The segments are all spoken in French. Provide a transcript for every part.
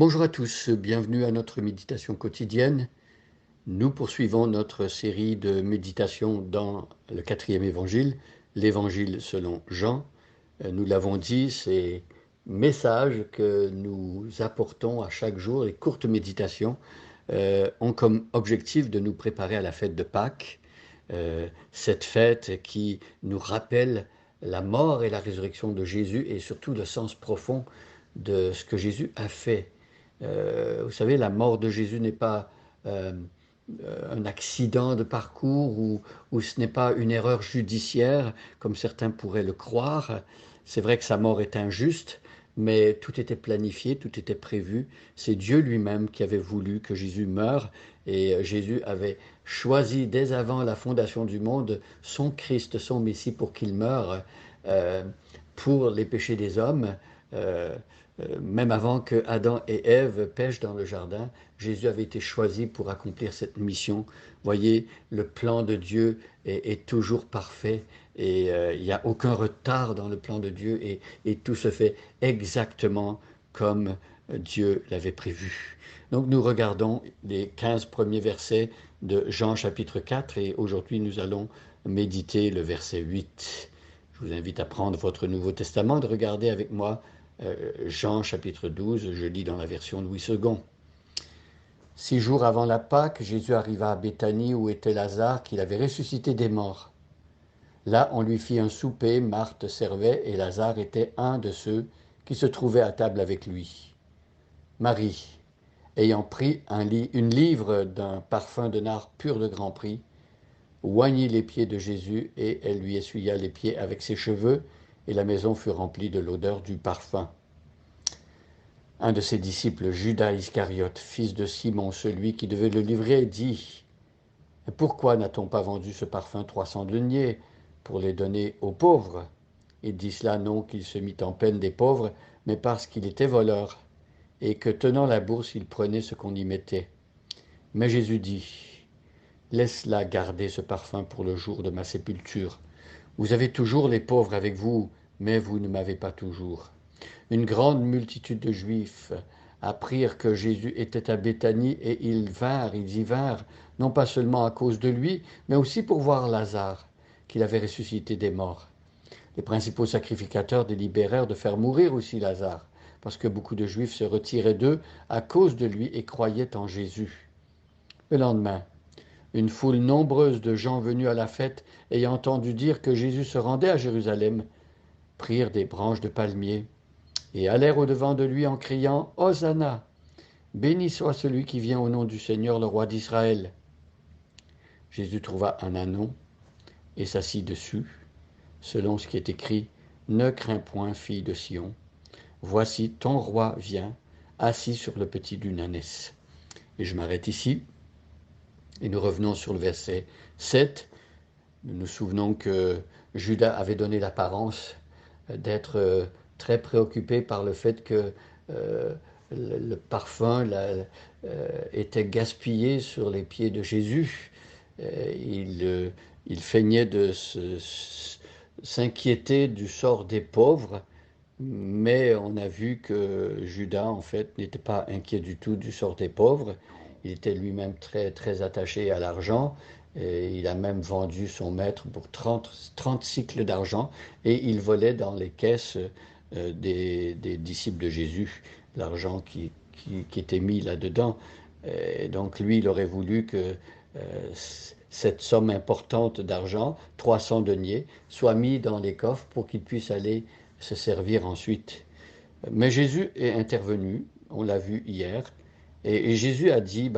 Bonjour à tous, bienvenue à notre méditation quotidienne. Nous poursuivons notre série de méditations dans le quatrième évangile, l'évangile selon Jean. Nous l'avons dit, ces messages que nous apportons à chaque jour, les courtes méditations, ont comme objectif de nous préparer à la fête de Pâques, cette fête qui nous rappelle la mort et la résurrection de Jésus et surtout le sens profond de ce que Jésus a fait. Vous savez, la mort de Jésus n'est pas euh, un accident de parcours ou ce n'est pas une erreur judiciaire, comme certains pourraient le croire. C'est vrai que sa mort est injuste, mais tout était planifié, tout était prévu. C'est Dieu lui-même qui avait voulu que Jésus meure et Jésus avait choisi dès avant la fondation du monde son Christ, son Messie pour qu'il meure euh, pour les péchés des hommes. Euh, Même avant que Adam et Ève pêchent dans le jardin, Jésus avait été choisi pour accomplir cette mission. Voyez, le plan de Dieu est toujours parfait et il n'y a aucun retard dans le plan de Dieu et tout se fait exactement comme Dieu l'avait prévu. Donc nous regardons les 15 premiers versets de Jean chapitre 4 et aujourd'hui nous allons méditer le verset 8. Je vous invite à prendre votre Nouveau Testament, de regarder avec moi Jean chapitre 12, je lis dans la version Louis II. 6 jours avant la Pâque, Jésus arriva à Béthanie où était Lazare qu'il avait ressuscité des morts. Là, on lui fit un souper, Marthe servait et Lazare était un de ceux qui se trouvaient à table avec lui. Marie, ayant pris une livre d'un parfum de nard pur de grand prix, oignit les pieds de Jésus et elle lui essuya les pieds avec ses cheveux et la maison fut remplie de l'odeur du parfum. Un de ses disciples, Judas Iscariote, fils de Simon, celui qui devait le livrer, dit « Pourquoi n'a-t-on pas vendu ce parfum 300 deniers pour les donner aux pauvres ?» Il dit cela non qu'il se mit en peine des pauvres, mais parce qu'il était voleur, et que tenant la bourse, il prenait ce qu'on y mettait. Mais Jésus dit « Laisse-la garder ce parfum pour le jour de ma sépulture. Vous avez toujours les pauvres avec vous, mais vous ne m'avez pas toujours. » Une grande multitude de Juifs apprirent que Jésus était à Béthanie et ils y vinrent, non pas seulement à cause de lui, mais aussi pour voir Lazare, qu'il avait ressuscité des morts. Les principaux sacrificateurs délibérèrent de faire mourir aussi Lazare, parce que beaucoup de Juifs se retiraient d'eux à cause de lui et croyaient en Jésus. Le lendemain, une foule nombreuse de gens venus à la fête, ayant entendu dire que Jésus se rendait à Jérusalem, prirent des branches de palmier et allèrent au-devant de lui en criant « Hosanna ! Béni soit celui qui vient au nom du Seigneur, le roi d'Israël. » Jésus trouva un ânon et s'assit dessus, selon ce qui est écrit « Ne crains point, fille de Sion, voici ton roi vient, assis sur le petit d'une ânesse. » Et je m'arrête ici, et nous revenons sur le verset 7. Nous nous souvenons que Judas avait donné l'apparence d'être très préoccupé par le fait que le parfum était gaspillé sur les pieds de Jésus. Il feignait de s'inquiéter du sort des pauvres, mais on a vu que Judas, en fait, n'était pas inquiet du tout du sort des pauvres. Il était lui-même très, très attaché à l'argent. Et il a même vendu son maître pour 30 cycles d'argent et il volait dans les caisses des disciples de Jésus l'argent qui était mis là-dedans. Et donc lui, il aurait voulu que cette somme importante d'argent, 300 deniers, soit mis dans les coffres pour qu'il puisse aller se servir ensuite. Mais Jésus est intervenu, on l'a vu hier, et Jésus a dit,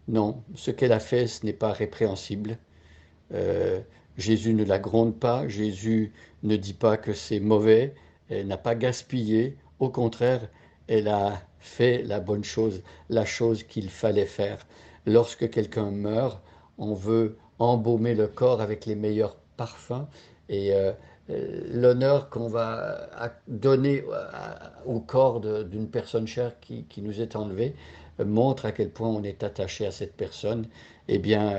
non, ce qu'elle a fait, ce n'est pas répréhensible. Euh, Jésus ne la gronde pas, Jésus ne dit pas que c'est mauvais, elle n'a pas gaspillé, au contraire, elle a fait la bonne chose, la chose qu'il fallait faire. Lorsque quelqu'un meurt, on veut embaumer le corps avec les meilleurs parfums et l'honneur qu'on va donner au corps d'une personne chère qui nous est enlevée montre à quel point on est attaché à cette personne. Eh bien,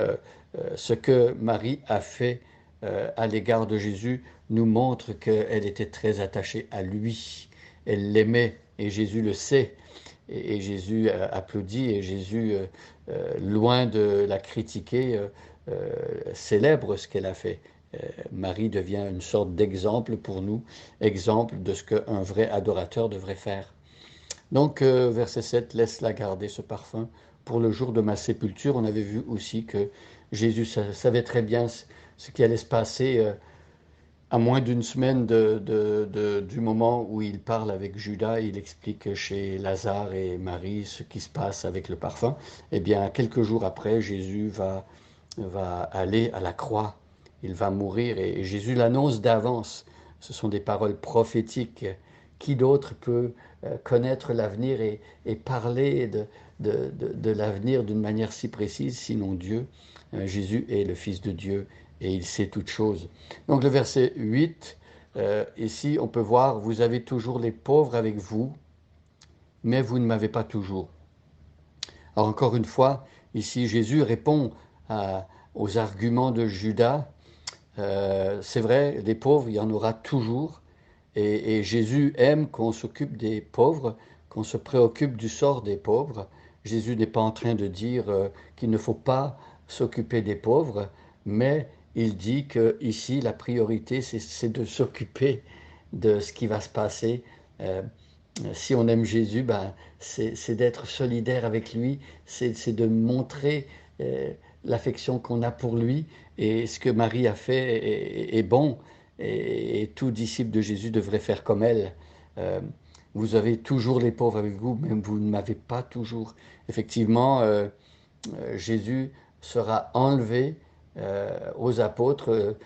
ce que Marie a fait à l'égard de Jésus nous montre qu'elle était très attachée à lui. Elle l'aimait et Jésus le sait. Et Jésus applaudit, et Jésus, loin de la critiquer, célèbre ce qu'elle a fait. Marie devient une sorte d'exemple pour nous, exemple de ce qu'un vrai adorateur devrait faire. Donc, verset 7, laisse-la garder ce parfum pour le jour de ma sépulture. On avait vu aussi que Jésus savait très bien ce qui allait se passer à moins d'une semaine du moment où il parle avec Judas. Il explique chez Lazare et Marie ce qui se passe avec le parfum. Eh bien, quelques jours après, Jésus va aller à la croix. Il va mourir et Jésus l'annonce d'avance. Ce sont des paroles prophétiques. Qui d'autre peut connaître l'avenir et parler de l'avenir d'une manière si précise, sinon Dieu? Jésus est le Fils de Dieu et il sait toutes choses. Donc le verset 8, ici on peut voir, vous avez toujours les pauvres avec vous, mais vous ne m'avez pas toujours. Alors encore une fois, ici Jésus répond aux arguments de Judas. C'est vrai, les pauvres, il y en aura toujours. Et Jésus aime qu'on s'occupe des pauvres, qu'on se préoccupe du sort des pauvres. Jésus n'est pas en train de dire qu'il ne faut pas s'occuper des pauvres, mais il dit que ici la priorité, c'est de s'occuper de ce qui va se passer. Euh, si on aime Jésus, ben, c'est d'être solidaire avec lui, c'est de montrer l'affection qu'on a pour lui. Et ce que Marie a fait est bon, et tout disciple de Jésus devrait faire comme elle. Euh, vous avez toujours les pauvres avec vous, même vous ne m'avez pas toujours. Effectivement, Jésus sera enlevé aux apôtres.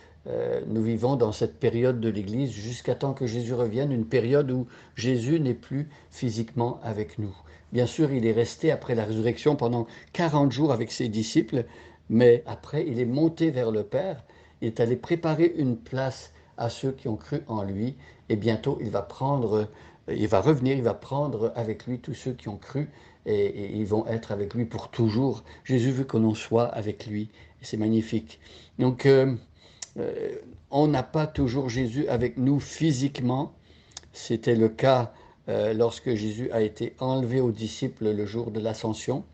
Nous vivons dans cette période de l'Église jusqu'à temps que Jésus revienne, une période où Jésus n'est plus physiquement avec nous. Bien sûr, il est resté après la résurrection pendant 40 jours avec ses disciples, mais après, il est monté vers le Père, il est allé préparer une place à ceux qui ont cru en lui, et bientôt il va revenir, il va prendre avec lui tous ceux qui ont cru, et ils vont être avec lui pour toujours. Jésus veut que l'on soit avec lui, et c'est magnifique. Donc, euh, on n'a pas toujours Jésus avec nous physiquement. C'était le cas lorsque Jésus a été enlevé aux disciples le jour de l'ascension.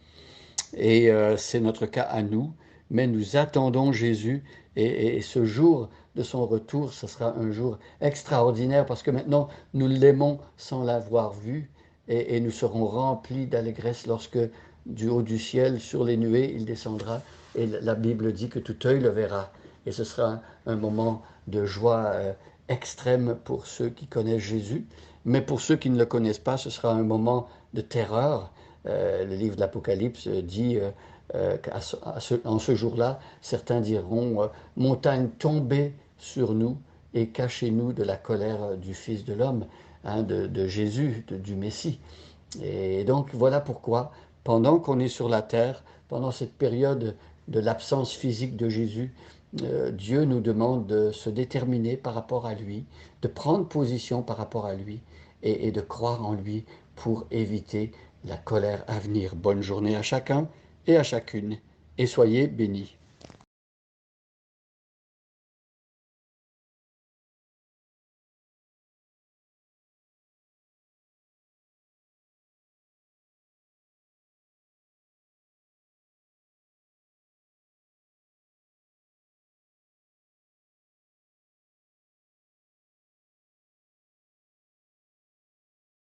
Et c'est notre cas à nous. Mais nous attendons Jésus. Et ce jour de son retour, ce sera un jour extraordinaire parce que maintenant, nous l'aimons sans l'avoir vu. Et nous serons remplis d'allégresse lorsque du haut du ciel, sur les nuées, il descendra. Et la Bible dit que tout œil le verra. Et ce sera un moment de joie extrême pour ceux qui connaissent Jésus. Mais pour ceux qui ne le connaissent pas, ce sera un moment de terreur. Le livre de l'Apocalypse dit qu'en ce jour-là, certains diront montagne tombée sur nous et cachez-nous de la colère du Fils de l'homme, hein, de Jésus, du Messie. Et donc voilà pourquoi, pendant qu'on est sur la terre, pendant cette période de l'absence physique de Jésus, Dieu nous demande de se déterminer par rapport à lui, de prendre position par rapport à lui et de croire en lui pour éviter la colère à venir. Bonne journée à chacun et à chacune, et soyez bénis.